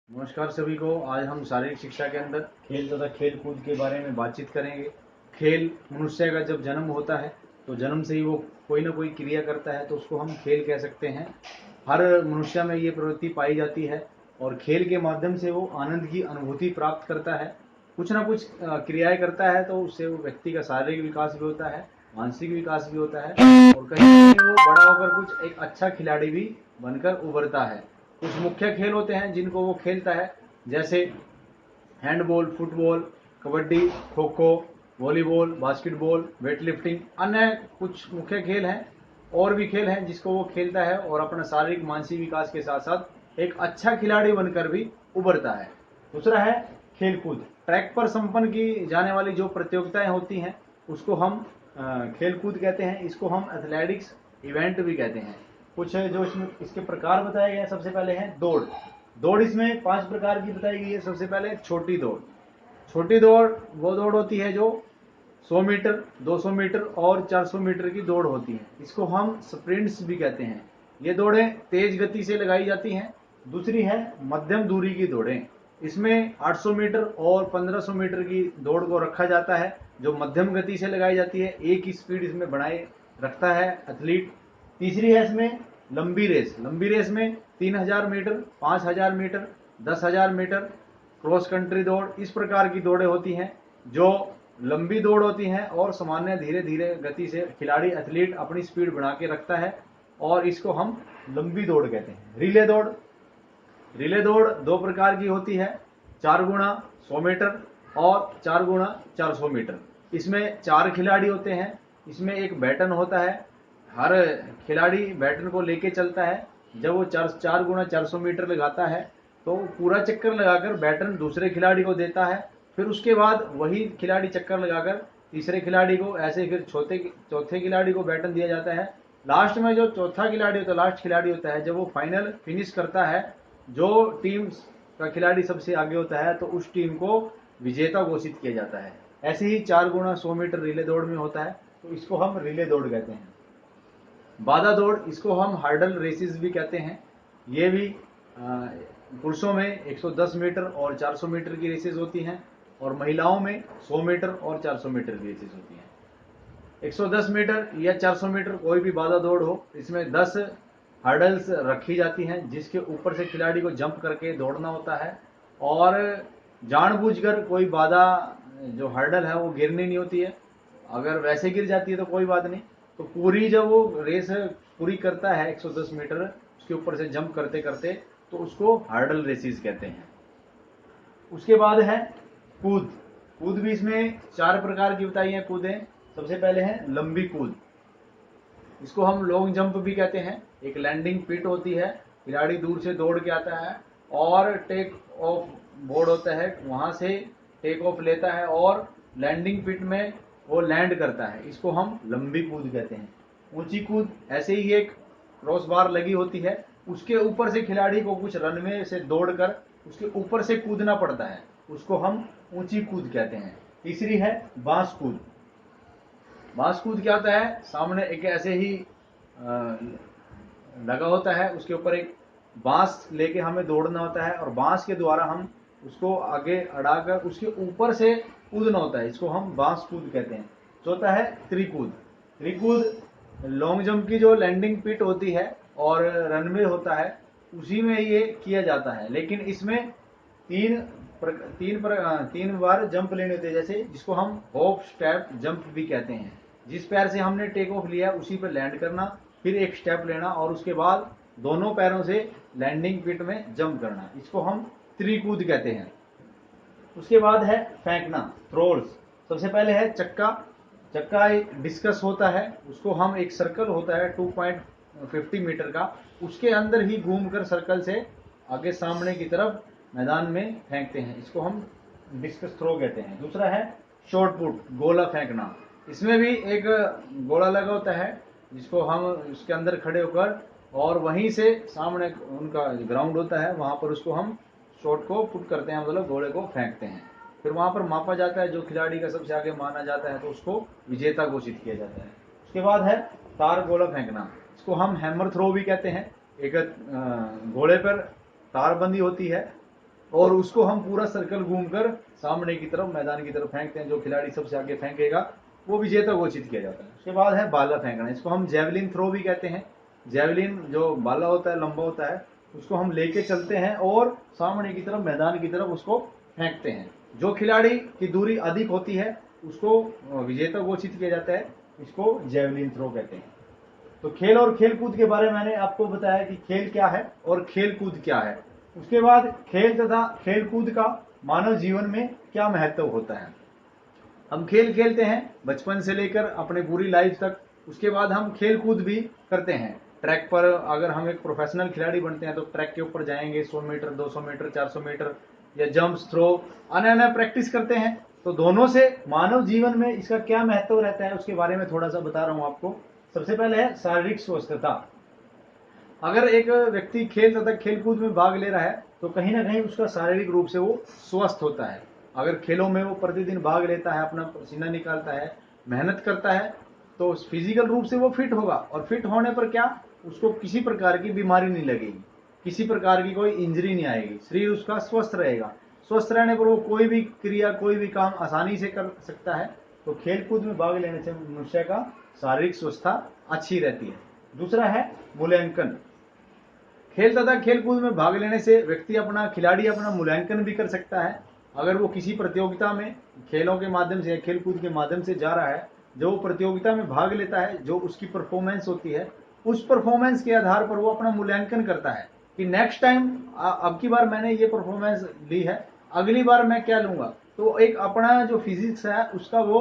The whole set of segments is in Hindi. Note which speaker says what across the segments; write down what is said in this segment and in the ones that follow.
Speaker 1: नमस्कार सभी को। आज हम शारीरिक शिक्षा के अंदर खेल तथा खेल कूद के बारे में बातचीत करेंगे। खेल मनुष्य का जब जन्म होता है तो जन्म से ही वो कोई ना कोई क्रिया करता है तो उसको हम खेल कह सकते हैं। हर मनुष्य में ये प्रवृत्ति पाई जाती है और खेल के माध्यम से वो आनंद की अनुभूति प्राप्त करता है। कुछ ना कुछ क्रियाएं करता है तो उससे वो व्यक्ति का शारीरिक विकास भी होता है, मानसिक विकास भी होता है और कहीं ना कहीं वो बड़ा होकर कुछ एक अच्छा खिलाड़ी भी बनकर उभरता है। कुछ मुख्य खेल होते हैं जिनको वो खेलता है, जैसे handball, football, kabaddi, kho kho, volleyball, basketball, weightlifting. अन्य कुछ मुख्य खेल हैं। और भी खेल हैं जिसको वो खेलता है और अपना शारीरिक मानसिक विकास के साथ साथ एक अच्छा खिलाड़ी बनकर भी उभरता है। दूसरा है खेलकूद। ट्रैक पर संपन्न की जाने वाली जो प्रतियोगिताएं होती हैं उसको हम खेलकूद कहते हैं। इसको हम एथलेटिक्स इवेंट भी कहते हैं। कुछ जो इसमें इसके प्रकार बताए गए हैं, सबसे पहले हैं दौड़। दौड़ इसमें 5 प्रकार की बताई गई है। सबसे पहले छोटी दौड़। छोटी दौड़ वो दौड़ होती है जो 100 मीटर, 200 मीटर और 400 मीटर की दौड़ होती है। इसको हम स्प्रिंट्स भी कहते हैं। ये दौड़ें तेज गति से लगाई जाती हैं। दूसरी है मध्यम दूरी की दौड़ें। इसमें 800 मीटर और 1500 मीटर की दौड़ को रखा जाता है, जो मध्यम गति से लगाई जाती है। एक ही स्पीड इसमें बनाए रखता है एथलीट। तीसरी है इसमें लंबी रेस। लंबी रेस में 3000 metre, 5000 metre, 10,000 metre, cross country दौड़, इस प्रकार की दौड़ें होती हैं जो लंबी दौड़ होती हैं और सामान्य धीरे धीरे गति से खिलाड़ी एथलीट अपनी स्पीड बना के रखता है और इसको हम लंबी दौड़ कहते हैं। रिले दौड़। रिले दौड़ 2 प्रकार की होती है, 4 गुणा 100 मीटर और 4 गुणा 400 मीटर। इसमें 4 खिलाड़ी होते हैं। इसमें एक बैटन होता है। हर खिलाड़ी बैटन को लेके चलता है। जब वो 4 गुणा 400 मीटर लगाता है तो पूरा चक्कर लगाकर बैटन दूसरे खिलाड़ी को देता है। फिर उसके बाद वही खिलाड़ी चक्कर लगाकर तीसरे खिलाड़ी को, ऐसे फिर चौथे खिलाड़ी को बैटन दिया जाता है। लास्ट में जो चौथा खिलाड़ी होता है, लास्ट खिलाड़ी होता है, जब वो फाइनल फिनिश करता है, जो टीम का खिलाड़ी सबसे आगे होता है तो उस टीम को विजेता घोषित किया जाता है। ऐसे ही 4 गुणा 100 मीटर रिले दौड़ में होता है, तो इसको हम रिले दौड़ कहते हैं। बाधा दौड़, इसको हम हार्डल रेसिस भी कहते हैं। ये भी पुरुषों में 110 मीटर और 400 मीटर की रेसेस होती हैं और महिलाओं में 100 मीटर और 400 मीटर की रेसेस होती हैं। 110 मीटर या 400 मीटर कोई भी बाधा दौड़ हो, इसमें 10 हर्डल्स रखी जाती हैं जिसके ऊपर से खिलाड़ी को जंप करके दौड़ना होता है और जानबूझकर कोई बाधा जो हर्डल है वो गिरनी नहीं होती है। अगर वैसे गिर जाती है तो कोई बात नहीं। तो पूरी जब वो रेस पूरी करता है 110 मीटर, उसके ऊपर से जंप करते करते, तो उसको हर्डल रेसिस कहते हैं। उसके बाद है कूद। कूद भी इसमें 4 प्रकार की बताई हैं कूदें। सबसे पहले है लंबी कूद। इसको हम लॉन्ग जंप भी कहते हैं। एक लैंडिंग पिट होती है, खिलाड़ी दूर से दौड़ के आता है और टेक ऑफ बोर्ड होता है, वहां से टेक ऑफ लेता है और लैंडिंग पिट में वो लैंड करता है। इसको हम लंबी कूद कहते हैं। ऊंची कूद, ऐसे ही एक क्रॉस बार लगी होती है, उसके ऊपर से खिलाड़ी को कुछ रनवे से दौड़कर उसके ऊपर से कूदना पड़ता है, उसको हम ऊंची कूद कहते हैं। तीसरी है बांस कूद। बांस कूद क्या होता है, सामने एक ऐसे ही लगा होता है, उसके ऊपर एक बांस लेके हमें दौड़ना होता है और बांस के द्वारा हम उसको आगे अड़ाकर उसके ऊपर से कूदना होता है। इसको हम बांस कूद कहते हैं। चौथा है त्रिकूद। त्रिकूद लॉन्ग जंप की जो लैंडिंग पिट होती है और रनवे होता है, उसी में ये किया जाता है, लेकिन इसमें तीन तीन बार जंप लेने होते हैं, जैसे जिसको हम हॉप स्टेप जंप भी कहते हैं। जिस पैर से हमने टेक ऑफ लिया उसी पर लैंड करना, फिर एक स्टेप लेना और उसके बाद दोनों पैरों से लैंडिंग पिट में जंप करना, इसको हम त्रिकूद कहते हैं। उसके बाद है फेंकना, थ्रोल्स। सबसे पहले है चक्का। चक्का एक डिस्कस होता है, उसको हम एक सर्कल होता है 2.50 मीटर का, उसके अंदर ही घूमकर सर्कल से आगे सामने की तरफ मैदान में फेंकते हैं, इसको हम डिस्कस थ्रो कहते हैं। दूसरा है शॉर्ट पुट, गोला फेंकना। इसमें भी एक गोला लगा होता है जिसको हम उसके अंदर खड़े होकर और वहीं से सामने उनका ग्राउंड होता है, वहां पर उसको हम शॉट को पुट करते हैं, मतलब गोले को फेंकते हैं। फिर वहां पर मापा जाता है, जो खिलाड़ी का सबसे आगे माना जाता है तो उसको विजेता घोषित किया जाता है। उसके बाद है तार गोला फेंकना, इसको हम हैमर थ्रो भी कहते हैं। एक घोड़े पर तार बंदी होती है और उसको हम पूरा सर्कल घूमकर सामने की तरफ मैदान की तरफ फेंकते हैं। जो खिलाड़ी सबसे आगे फेंकेगा वो विजेता घोषित किया जाता है। उसके बाद है भाला फेंकना, इसको हम जेवलिन थ्रो भी कहते हैं। जेवलिन जो भाला होता है, लंबा होता है, उसको हम लेके चलते हैं और सामने की तरफ मैदान की तरफ उसको फेंकते हैं। जो खिलाड़ी की दूरी अधिक होती है उसको विजेता घोषित किया जाता है। इसको जेवलिन थ्रो कहते हैं। तो खेल और खेल कूद के बारे में मैंने आपको बताया कि खेल क्या है और खेल कूद क्या है। उसके बाद खेल तथा खेल कूद का मानव जीवन में क्या महत्व होता है। हम खेल खेलते हैं बचपन से लेकर अपने पूरी लाइफ तक। उसके बाद हम खेल कूद भी करते हैं। ट्रैक पर अगर हम एक प्रोफेशनल खिलाड़ी बनते हैं तो ट्रैक के ऊपर जाएंगे, 100 मीटर, 200 मीटर, 400 मीटर या जंप्स, थ्रो, अन्य प्रैक्टिस करते हैं। तो दोनों से मानव जीवन में इसका क्या महत्व रहता है उसके बारे में थोड़ा सा बता रहा हूं आपको। सबसे पहले है शारीरिक स्वस्थता। अगर एक व्यक्ति खेल तथा खेलकूद में भाग ले रहा है तो कहीं ना कहीं उसका शारीरिक रूप से वो स्वस्थ होता है। अगर खेलों में वो प्रतिदिन भाग लेता है, अपना पसीना निकालता है, मेहनत करता है, तो फिजिकल रूप से वो फिट होगा। और फिट होने पर क्या, उसको किसी प्रकार की बीमारी नहीं लगेगी, किसी प्रकार की कोई इंजरी नहीं आएगी, शरीर उसका स्वस्थ रहेगा। स्वस्थ रहने पर वो कोई भी क्रिया, कोई भी काम आसानी से कर सकता है। तो खेलकूद में भाग लेने से मनुष्य का शारीरिक स्वस्थता अच्छी रहती है। दूसरा है मूल्यांकन। खेल तथा खेलकूद में भाग लेने से खिलाड़ी अपना मूल्यांकन भी कर सकता है। अगर वो किसी प्रतियोगिता में खेलों के माध्यम से, खेलकूद के माध्यम से जा रहा है, जो प्रतियोगिता में भाग लेता है, जो उसकी परफॉर्मेंस होती है, उस परफॉर्मेंस के आधार पर वो अपना मूल्यांकन करता है कि नेक्स्ट टाइम, अब की बार मैंने ये परफॉर्मेंस ली है, अगली बार मैं क्या लूंगा। तो एक अपना जो फिजिक्स है उसका वो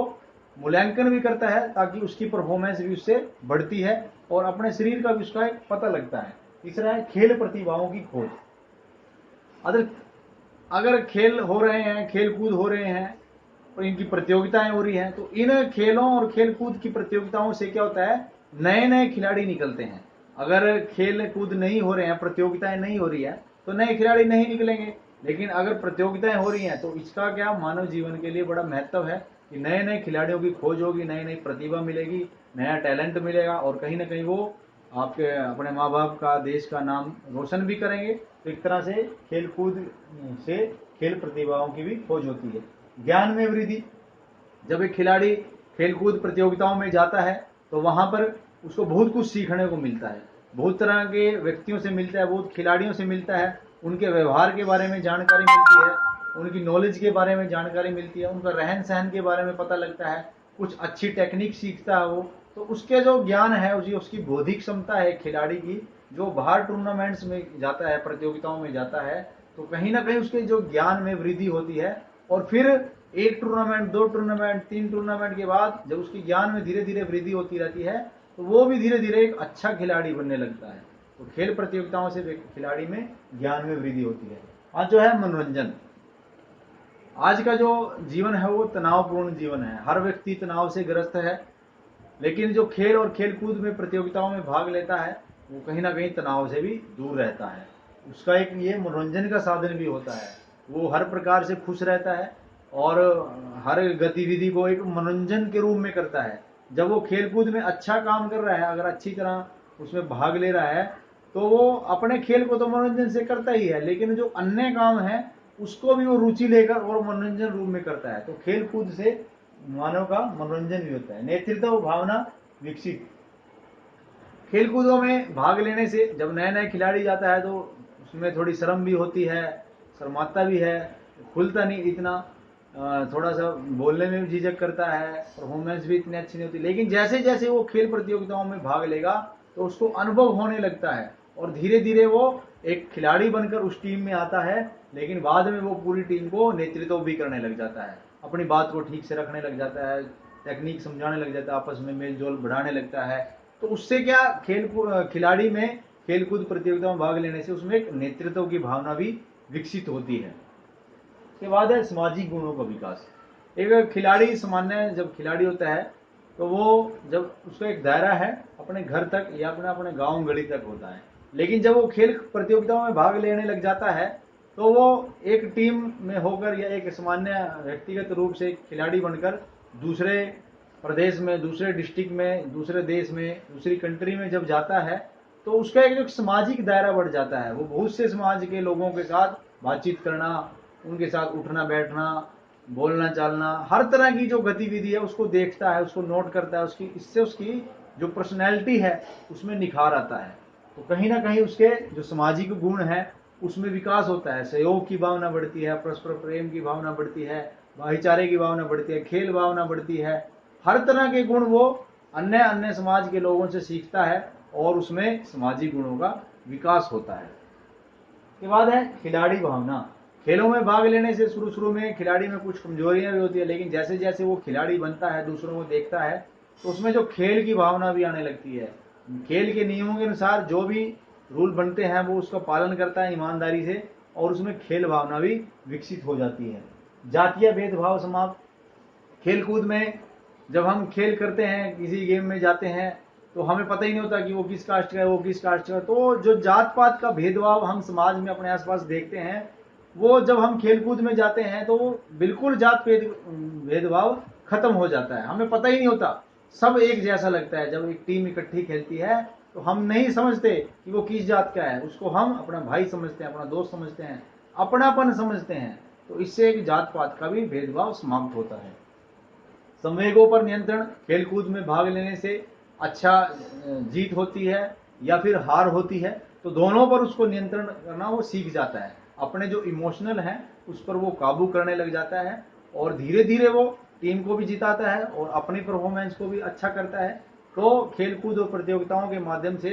Speaker 1: मूल्यांकन भी करता है ताकि उसकी परफॉर्मेंस भी उससे बढ़ती है और अपने शरीर का भी उसका एक पता लगता है। तीसरा है खेल प्रतिभाओं की खोज। अगर अगर खेल हो रहे हैं, खेल कूद हो रहे हैं और इनकी प्रतियोगिताएं हो रही हैं, तो इन खेलों और खेल कूद की प्रतियोगिताओं से क्या होता है, नए नए खिलाड़ी निकलते हैं। अगर खेल कूद नहीं हो रहे हैं, प्रतियोगिताएं नहीं हो रही है, तो नए खिलाड़ी नहीं निकलेंगे। लेकिन अगर प्रतियोगिताएं हो रही हैं तो इसका क्या मानव जीवन के लिए बड़ा महत्व है कि नए नए खिलाड़ियों की खोज होगी, नई नई प्रतिभा मिलेगी, नया टैलेंट मिलेगा और कहीं ना कहीं वो आपके अपने माँ बाप का, देश का नाम रोशन भी करेंगे। तो एक तरह से खेल कूद से खेल प्रतिभाओं की भी खोज होती है। ज्ञान में वृद्धि। जब एक खिलाड़ी खेलकूद प्रतियोगिताओं में जाता है तो वहां पर उसको बहुत कुछ सीखने को मिलता है, बहुत तरह के व्यक्तियों से मिलता है, बहुत खिलाड़ियों से मिलता है, उनके व्यवहार के बारे में जानकारी मिलती है, उनकी नॉलेज के बारे में जानकारी मिलती है, उनका रहन सहन के बारे में पता लगता है, कुछ अच्छी टेक्निक सीखता है वो। तो उसके जो ज्ञान है, उसकी बौद्धिक क्षमता है खिलाड़ी की, जो बाहर टूर्नामेंट्स में जाता है, प्रतियोगिताओं में जाता है, तो कहीं ना कहीं उसके जो ज्ञान में वृद्धि होती है। और फिर एक टूर्नामेंट, दो टूर्नामेंट, तीन टूर्नामेंट के बाद जब उसके ज्ञान में धीरे धीरे वृद्धि होती रहती है तो वो भी धीरे धीरे एक अच्छा खिलाड़ी बनने लगता है। तो खेल प्रतियोगिताओं से खिलाड़ी में ज्ञान में वृद्धि होती है। आज जो है मनोरंजन। आज का जो जीवन है वो तनावपूर्ण जीवन है, हर व्यक्ति तनाव से ग्रस्त है। लेकिन जो खेल और खेल कूद में प्रतियोगिताओं में भाग लेता है वो कहीं ना कहीं तनाव से भी दूर रहता है। उसका एक ये मनोरंजन का साधन भी होता है, वो हर प्रकार से खुश रहता है और हर गतिविधि को एक मनोरंजन के रूप में करता है। जब वो खेल कूद में अच्छा काम कर रहा है, अगर अच्छी तरह उसमें भाग ले रहा है, तो वो अपने खेल को तो मनोरंजन से करता ही है, लेकिन जो अन्य काम है उसको भी वो रुचि लेकर और मनोरंजन रूप में करता है। तो खेल कूद से मानव का मनोरंजन भी होता है। नेतृत्व भावना विकसित। खेल कूदों में भाग लेने से जब नए नए खिलाड़ी जाता है तो उसमें थोड़ी शर्म भी होती है, शर्माता भी है, खुलता नहीं इतना, थोड़ा सा बोलने में भी झिझक करता है, परफॉर्मेंस भी इतनी अच्छी नहीं होती। लेकिन जैसे जैसे वो खेल प्रतियोगिताओं में भाग लेगा तो उसको अनुभव होने लगता है और धीरे धीरे वो एक खिलाड़ी बनकर उस टीम में आता है। लेकिन बाद में वो पूरी टीम को नेतृत्व भी करने लग जाता है, अपनी बात को ठीक से रखने लग जाता है, टेक्निक समझाने लग जाता है, आपस में मेल जोल बढ़ाने लगता है। तो उससे क्या, खिलाड़ी में खेलकूद प्रतियोगिताओं में भाग लेने से उसमें एक नेतृत्व की भावना भी विकसित होती है। उसके बाद है सामाजिक गुणों का विकास। एक खिलाड़ी सामान्य जब खिलाड़ी होता है तो वो जब उसका एक दायरा है अपने घर तक या अपने अपने गांव गली तक होता है। लेकिन जब वो खेल प्रतियोगिताओं में भाग लेने लग जाता है तो वो एक टीम में होकर या एक सामान्य व्यक्तिगत रूप से खिलाड़ी बनकर दूसरे प्रदेश में, दूसरे डिस्ट्रिक्ट में, दूसरे देश में, दूसरी कंट्री में जब जाता है तो उसका एक जो सामाजिक दायरा बढ़ जाता है, वो बहुत से समाज के लोगों के साथ बातचीत करना, उनके साथ उठना बैठना, बोलना चालना, हर तरह की जो गतिविधि है उसको देखता है, उसको नोट करता है, इससे उसकी जो पर्सनैलिटी है उसमें निखार आता है। तो कहीं ना कहीं उसके जो सामाजिक गुण है उसमें विकास होता है, सहयोग की भावना बढ़ती है, परस्पर प्रेम की भावना बढ़ती है, भाईचारे की भावना बढ़ती है, खेल भावना बढ़ती है। हर तरह के गुण वो अन्य अन्य समाज के लोगों से सीखता है और उसमें सामाजिक गुणों का विकास होता है। के बाद है खिलाड़ी भावना। खेलों में भाग लेने से शुरू शुरू में खिलाड़ी में कुछ कमजोरियां भी होती है, लेकिन जैसे जैसे वो खिलाड़ी बनता है, दूसरों को देखता है, तो उसमें जो खेल की भावना भी आने लगती है। खेल के नियमों के अनुसार जो भी रूल बनते हैं वो उसका पालन करता है ईमानदारी से, और उसमें खेल भावना भी विकसित हो जाती है। जातीय भेदभाव समाप्त। खेल कूद में जब हम खेल करते हैं, किसी गेम में जाते हैं, तो हमें पता ही नहीं होता कि वो किस कास्ट का है, वो किस कास्ट का है। तो जो जात पात का भेदभाव हम समाज में अपने आसपास देखते हैं, वो जब हम खेल कूद में जाते हैं तो बिल्कुल जात भेदभाव खत्म हो जाता है, हमें पता ही नहीं होता, सब एक जैसा लगता है। जब एक टीम इकट्ठी खेलती है तो हम नहीं समझते कि वो किस जात का है, उसको हम अपना भाई समझते हैं, अपना दोस्त समझते हैं, अपनापन समझते हैं। तो इससे एक जात पात का भी भेदभाव समाप्त होता है। संवेगों पर नियंत्रण। खेलकूद में भाग लेने से अच्छा जीत होती है या फिर हार होती है, तो दोनों पर उसको नियंत्रण करना वो सीख जाता है। अपने जो इमोशनल है उस पर वो काबू करने लग जाता है, और धीरे धीरे वो टीम को भी जिताता है और अपनी परफॉर्मेंस को भी अच्छा करता है। तो खेलकूद और प्रतियोगिताओं के माध्यम से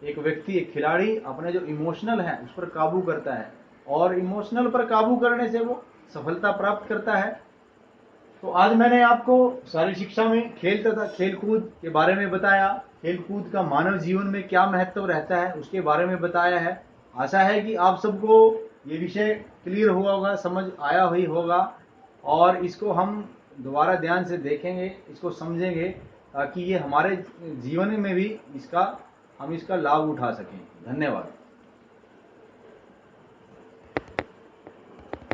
Speaker 1: एक व्यक्ति, एक खिलाड़ी अपने जो इमोशनल है उस पर काबू करता है, और इमोशनल पर काबू करने से वो सफलता प्राप्त करता है। तो आज मैंने आपको शारीरिक शिक्षा में खेल तथा खेलकूद के बारे में बताया, खेलकूद का मानव जीवन में क्या महत्व रहता है उसके बारे में बताया है। आशा है कि आप सबको ये विषय क्लियर हुआ होगा, समझ आया ही होगा, और इसको हम दोबारा ध्यान से देखेंगे, इसको समझेंगे, ताकि ये हमारे जीवन में भी हम इसका लाभ उठा सकें। धन्यवाद।